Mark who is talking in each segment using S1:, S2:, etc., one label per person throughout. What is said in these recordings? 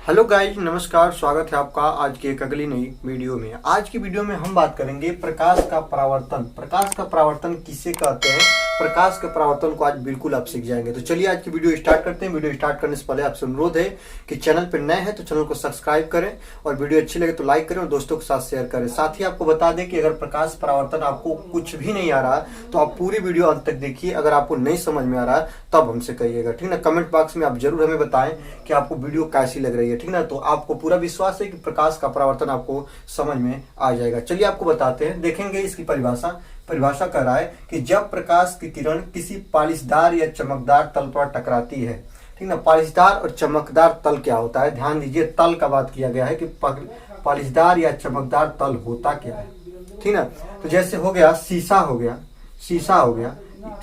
S1: Hello guys, नमस्कार। स्वागत है आपका आज की एक अगली नई वीडियो में। आज की वीडियो में हम बात करेंगे प्रकाश का परावर्तन। प्रकाश का परावर्तन किसे कहते हैं, प्रकाश के परावर्तन को आज बिल्कुल आप सीख जाएंगे। तो चलिए आज की वीडियो स्टार्ट करते हैं। वीडियो स्टार्ट करने से पहले आपसे अनुरोध है कि चैनल पर नए हैं तो चैनल को सब्सक्राइब करें और वीडियो अच्छी लगे तो लाइक करें और दोस्तों के साथ शेयर करें। साथ ही आपको बता दें कि अगर प्रकाश परावर्तन आपको कुछ भी नहीं आ रहा तो आप पूरी वीडियो अंत तक देखिए। अगर आपको नहीं समझ में आ रहा तब हमसे कहिएगा, ठीक ना। कमेंट बॉक्स में आप जरूर हमें बताएं कि आपको वीडियो कैसी लग रही है, ठीक ना। तो आपको पूरा विश्वास है कि प्रकाश का परावर्तन आपको समझ में आ जाएगा। चलिए आपको बताते हैं, देखेंगे इसकी परिभाषा कर रहा है कि जब प्रकाश की किरण किसी पालिशदार या चमकदार तल पर टकराती है, ठीक ना। पालिशदार और चमकदार तल क्या होता है, ध्यान दीजिए, तल का बात किया गया है कि पालिशदार या चमकदार तल होता क्या है, ठीक ना। तो जैसे हो गया शीशा,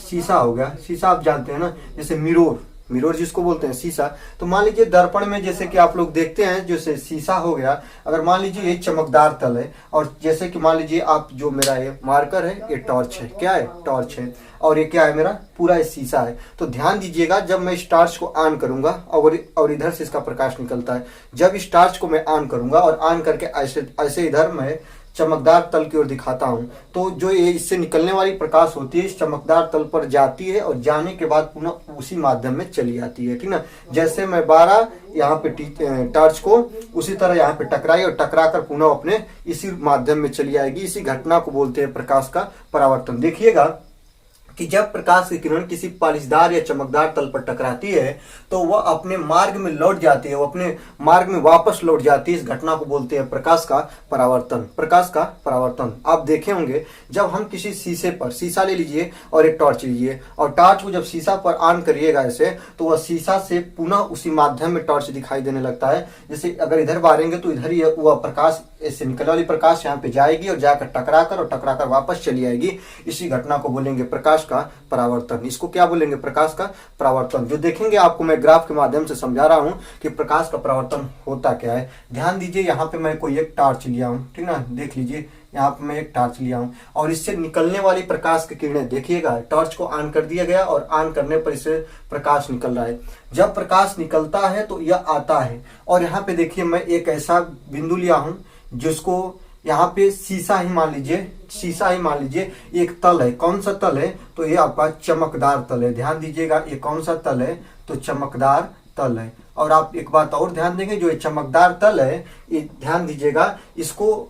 S1: शीशा आप जानते हैं ना, जैसे मिरर जिसको बोलते हैं शीशा। तो मान लीजिए दर्पण में जैसे कि आप लोग देखते हैं, जैसे शीशा हो गया। अगर मान लीजिए ये चमकदार तल है और जैसे कि मान लीजिए आप जो मेरा ये मार्कर है, ये टॉर्च है, क्या है, टॉर्च है, और ये क्या है, मेरा पूरा ये शीशा है। तो ध्यान दीजिएगा, जब मैं इस टॉर्च को ऑन करूंगा और इधर से इसका प्रकाश निकलता है। जब इस टॉर्च को मैं ऑन करूंगा और ऑन करके ऐसे इधर मैं चमकदार तल की ओर दिखाता हूं, तो जो ये इससे निकलने वाली प्रकाश होती है इस चमकदार तल पर जाती है और जाने के बाद पुनः उसी माध्यम में चली आती है, ठीक ना। जैसे मैं 12 यहाँ पे टॉर्च को उसी तरह यहाँ पे टकराई और टकरा कर पुनः अपने इसी माध्यम में चली आएगी। इसी घटना को बोलते हैं प्रकाश का परावर्तन। देखिएगा कि जब प्रकाश की किरण किसी पालिशदार या चमकदार तल पर टकराती है तो वह अपने मार्ग में लौट जाती है, वो अपने मार्ग में वापस लौट जाती है। इस घटना को बोलते हैं प्रकाश का परावर्तन। प्रकाश का परावर्तन आप देखे होंगे, जब हम किसी शीशे पर, शीशा ले लीजिए और एक टॉर्च लीजिए और टॉर्च को जब शीशा पर ऑन करिएगा ऐसे, तो वह शीशा से पुनः उसी माध्यम में टॉर्च दिखाई देने लगता है। जैसे अगर इधर मारेंगे तो इधर ही वह प्रकाश, ऐसे निकलने वाली प्रकाश यहाँ पे जाएगी और जाकर टकराकर वापस चली आएगी। इसी घटना को बोलेंगे प्रकाश का परावर्तन। इसको क्या बोलेंगे, प्रकाश का परावर्तन। जो देखेंगे आपको मैं ग्राफ के माध्यम से समझा रहा हूं कि प्रकाश का परावर्तन होता क्या है। ध्यान दीजिए, यहाँ पे मैं कोई एक टॉर्च लिया हूं, ठीक ना, देख लीजिए, यहाँ पे मैं एक टॉर्च लिया हूं और इससे निकलने वाली प्रकाश की किरणें देखिएगा। टॉर्च को ऑन कर दिया गया और ऑन करने पर इससे प्रकाश निकल रहा है। जब प्रकाश निकलता है तो यह आता है और यहाँ पे देखिए मैं एक ऐसा बिंदु लिया हूं जिसको यहाँ पे शीशा ही मान लीजिए, एक तल है। कौन सा तल है, तो ये आपका चमकदार तल है। ध्यान दीजिएगा, ये कौन सा तल है, तो चमकदार तल है। और आप एक बात और ध्यान देंगे, जो ये चमकदार तल है, ये ध्यान दीजिएगा, इसको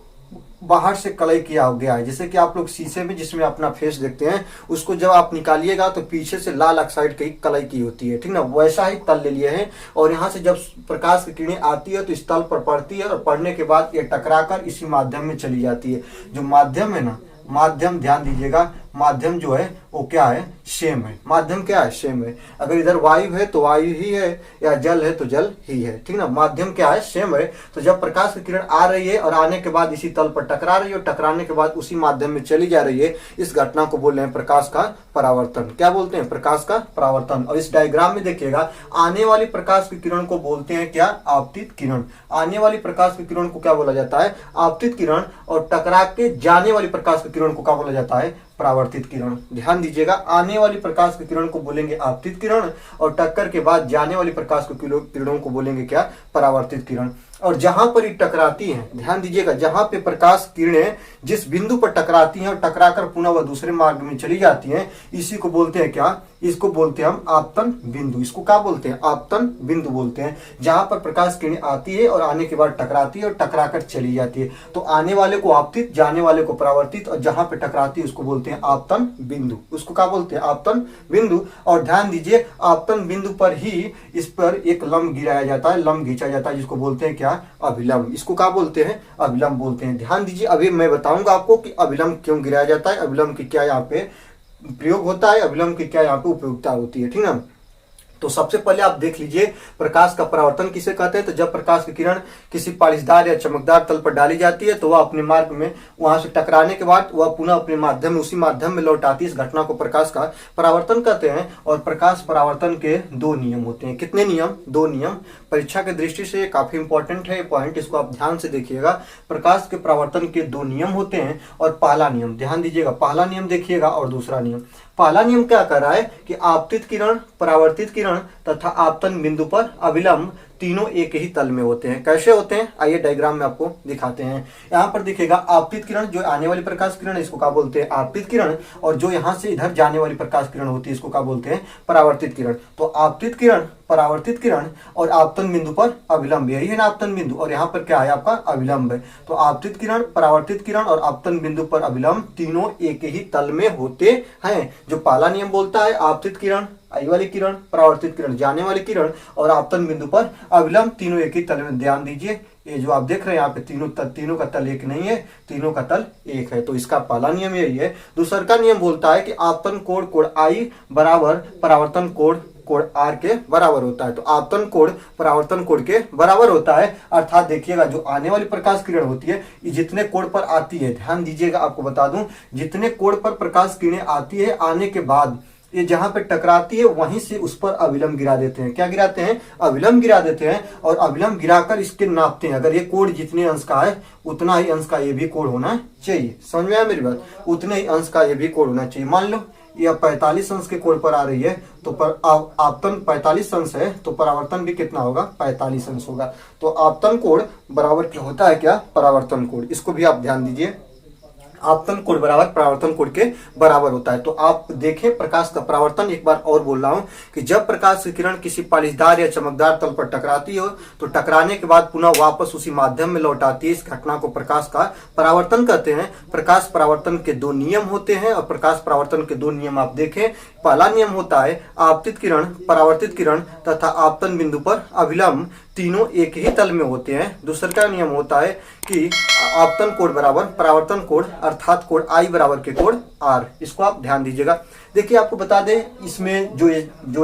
S1: बाहर से कलई किया गया है। जैसे कि आप लोग शीशे में जिसमें अपना फेस देखते हैं, उसको जब आप निकालिएगा तो पीछे से लाल ऑक्साइड की कलई की होती है, ठीक ना। वैसा ही तल ले लिए हैं और यहाँ से जब प्रकाश की किरणें आती है तो इस तल पर पड़ती है और पड़ने के बाद ये टकराकर इसी माध्यम में चली जाती है। जो माध्यम है ना, माध्यम ध्यान दीजिएगा, माध्यम जो है वो क्या है, सेम है। माध्यम क्या है, सेम है। अगर इधर वायु है तो वायु ही है, या जल है तो जल ही है, ठीक ना। माध्यम क्या है, सेम है। तो जब प्रकाश की किरण आ रही है और आने के बाद इसी तल पर टकरा रही है और टकराने के बाद उसी माध्यम में चली जा रही है, इस घटना को बोल रहे हैं प्रकाश का परावर्तन। क्या बोलते हैं, प्रकाश का परावर्तन। और इस डायग्राम में देखिएगा, आने वाली प्रकाश की किरण को बोलते हैं क्या, आपतित किरण। आने वाली प्रकाश की किरण को क्या बोला जाता है, आपतित किरण। और टकरा के जाने वाली प्रकाश की किरण को क्या बोला जाता है, परावर्तित किरण। ध्यान दीजिएगा, आने वाली प्रकाश की किरण को बोलेंगे आपतित किरण और टक्कर के बाद जाने वाली प्रकाश की किरणों को बोलेंगे क्या, परावर्तित किरण। और जहां पर ये टकराती हैं, ध्यान दीजिएगा, जहां पे प्रकाश किरणें जिस बिंदु पर टकराती हैं और टकराकर पुनः वह दूसरे मार्ग में चली जाती हैं, इसी को बोलते हैं क्या, इसको बोलते हैं हम आपतन बिंदु। इसको क्या बोलते हैं, आपतन बिंदु बोलते हैं। जहां पर प्रकाश किरणें आती है और आने के बाद टकराती है और टकराकर चली जाती है। तो आने वाले को आपतित, जाने वाले को परावर्तित, और जहां पे टकराती है उसको बोलते हैं आपतन बिंदु। उसको क्या बोलते हैं, आपतन बिंदु। और ध्यान दीजिए, आपतन बिंदु पर ही इस पर एक लंब गिराया जाता है, लंब खींचा जाता है, जिसको बोलते हैं क्या, अभिलंब। इसको क्या बोलते हैं, अभिलंब बोलते हैं। ध्यान दीजिए, अभी मैं बताऊंगा आपको कि अभिलंब क्यों गिराया जाता है, अभिलंब की क्या यहाँ पे प्रयोग होता है, अभिलंब की क्या यहाँ पे उपयोगिता होती है, ठीक ना। तो सबसे पहले आप देख लीजिए प्रकाश का परावर्तन किसे कहते हैं। तो जब प्रकाश की किरण किसी पालिशदार या चमकदार तल पर डाली जाती है तो वह अपने मार्ग में वहां से टकराने के बाद वह पुनः अपने माध्यम में, उसी माध्यम में लौट आती है। इस घटना को प्रकाश का परावर्तन कहते हैं। और प्रकाश परावर्तन के दो नियम होते हैं। कितने नियम, दो नियम। परीक्षा की दृष्टि से काफी इंपॉर्टेंट है ये पॉइंट, इसको आप ध्यान से देखिएगा। प्रकाश के परावर्तन के दो नियम होते हैं और पहला नियम ध्यान दीजिएगा, पहला नियम देखिएगा और दूसरा नियम। पहला नियम क्या कर रहा है कि आपतित किरण, परावर्तित किरण तथा आपतन बिंदु पर अविलंब तीनों एक ही तल में होते हैं। कैसे होते हैं आइए डायग्राम में आपको दिखाते हैं। यहाँ पर दिखेगा आपतित किरण, जो आने वाली प्रकाश किरण है इसको क्या बोलते हैं आपतित किरण, और जो यहाँ से इधर जाने वाली प्रकाश किरण होती है इसको क्या बोलते हैं परावर्तित किरण। तो आपतित किरण, परावर्तित किरण और आपतन बिंदु पर अविलंब, यही है ना आपतन बिंदु, और यहाँ पर क्या है आपका अविलंब है। तो आपतित किरण, परावर्तित किरण और आपतन बिंदु पर अविलंब तीनों एक ही तल में होते हैं। जो पहला नियम बोलता है आपतित किरण आई वाली किरण, परावर्तित किरण जाने वाली किरण और आपतन बिंदु पर अविलंब तीनों एक ही तल में। ध्यान दीजिए ये जो आप देख रहे हैं यहाँ पे तीनों का तल एक नहीं है, तीनों का तल एक है। तो इसका पहला नियम यही है। दूसरा का नियम बोलता है कि आपतन कोण आई बराबर परावर्तन कोण आर के बराबर होता है। तो आपतन कोण परावर्तन कोण के बराबर होता है। अर्थात देखिएगा जो आने वाली प्रकाश किरण होती है ये जितने कोण पर आती है, ध्यान दीजिएगा आपको बता दूं, जितने कोण पर प्रकाश किरणें आती है आने के बाद ये जहां पे टकराती है वहीं से उस पर अविलंब गिरा देते हैं। क्या गिराते हैं अविलंब गिरा देते हैं, और अविलंब गिराकर इसके नापते हैं। अगर ये कोण जितने अंश का है उतना ही अंश का ये भी कोण होना चाहिए। समझ में आया मेरी बात, उतने ही अंश का ये भी कोण होना चाहिए। मान लो ये 45 अंश के कोण पर आ रही है तो आपतन 45 अंश है तो परावर्तन भी कितना होगा 45 अंश होगा। तो आपतन कोण बराबर क्या होता है क्या परावर्तन कोण, इसको भी आप ध्यान दीजिए। आपतन कोण बराबर परावर्तन कोण के बराबर होता है। तो आप देखें प्रकाश का परावर्तन, एक बार और बोल रहा हूं कि जब प्रकाश की किरण किसी पालिशदार या चमकदार तल पर टकराती हो तो टकराने के बाद पुनः वापस उसी माध्यम में लौट आती है। इस घटना को प्रकाश का परावर्तन कहते हैं। प्रकाश परावर्तन के दो नियम होते हैं और प्रकाश परावर्तन के दो नियम आप देखें। पहला नियम होता है आपतित किरण, परावर्तित किरण तथा आपतन बिंदु पर अविलंब तीनों एक ही तल में होते हैं। दूसरा का नियम होता है कि आपतन कोण बराबर परावर्तन कोण, अर्थात कोण आई बराबर के कोण आर। इसको आप ध्यान दीजिएगा। देखिए आपको बता दें इसमें जो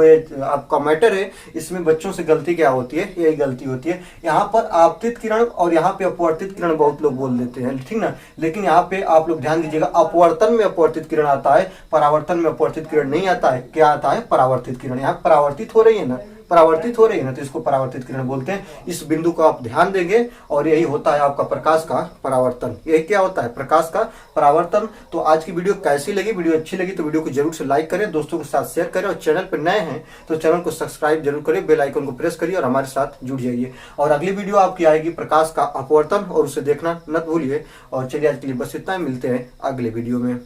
S1: ये आपका मैटर है इसमें बच्चों से गलती क्या होती है, यही गलती होती है। यहाँ पर आपतित किरण और यहाँ पे अपवर्तित किरण बहुत लोग बोल देते हैं, ठीक ना। लेकिन यहाँ पे आप लोग ध्यान दीजिएगा, अपवर्तन में अपवर्तित किरण आता है, परावर्तन में अपवर्तित किरण नहीं आता है। क्या आता है परावर्तित किरण। यहाँ परावर्तित हो रही है ना, परावर्तित हो रही है ना, तो इसको परावर्तित किरण बोलते हैं। इस बिंदु को आप ध्यान देंगे और यही होता है आपका प्रकाश का परावर्तन। यही क्या होता है प्रकाश का परावर्तन। तो आज की वीडियो कैसी लगी, वीडियो अच्छी लगी तो वीडियो को जरूर से लाइक करें, दोस्तों के साथ शेयर करें, और चैनल पर नए हैं तो चैनल को सब्सक्राइब जरूर करें, बेल आइकन को प्रेस करिए और हमारे साथ जुड़ जाइए। और अगली वीडियो आपकी आएगी प्रकाश का अपवर्तन, और उसे देखना न भूलिए। और चलिए आज के लिए बस इतना ही, मिलते हैं अगले वीडियो में।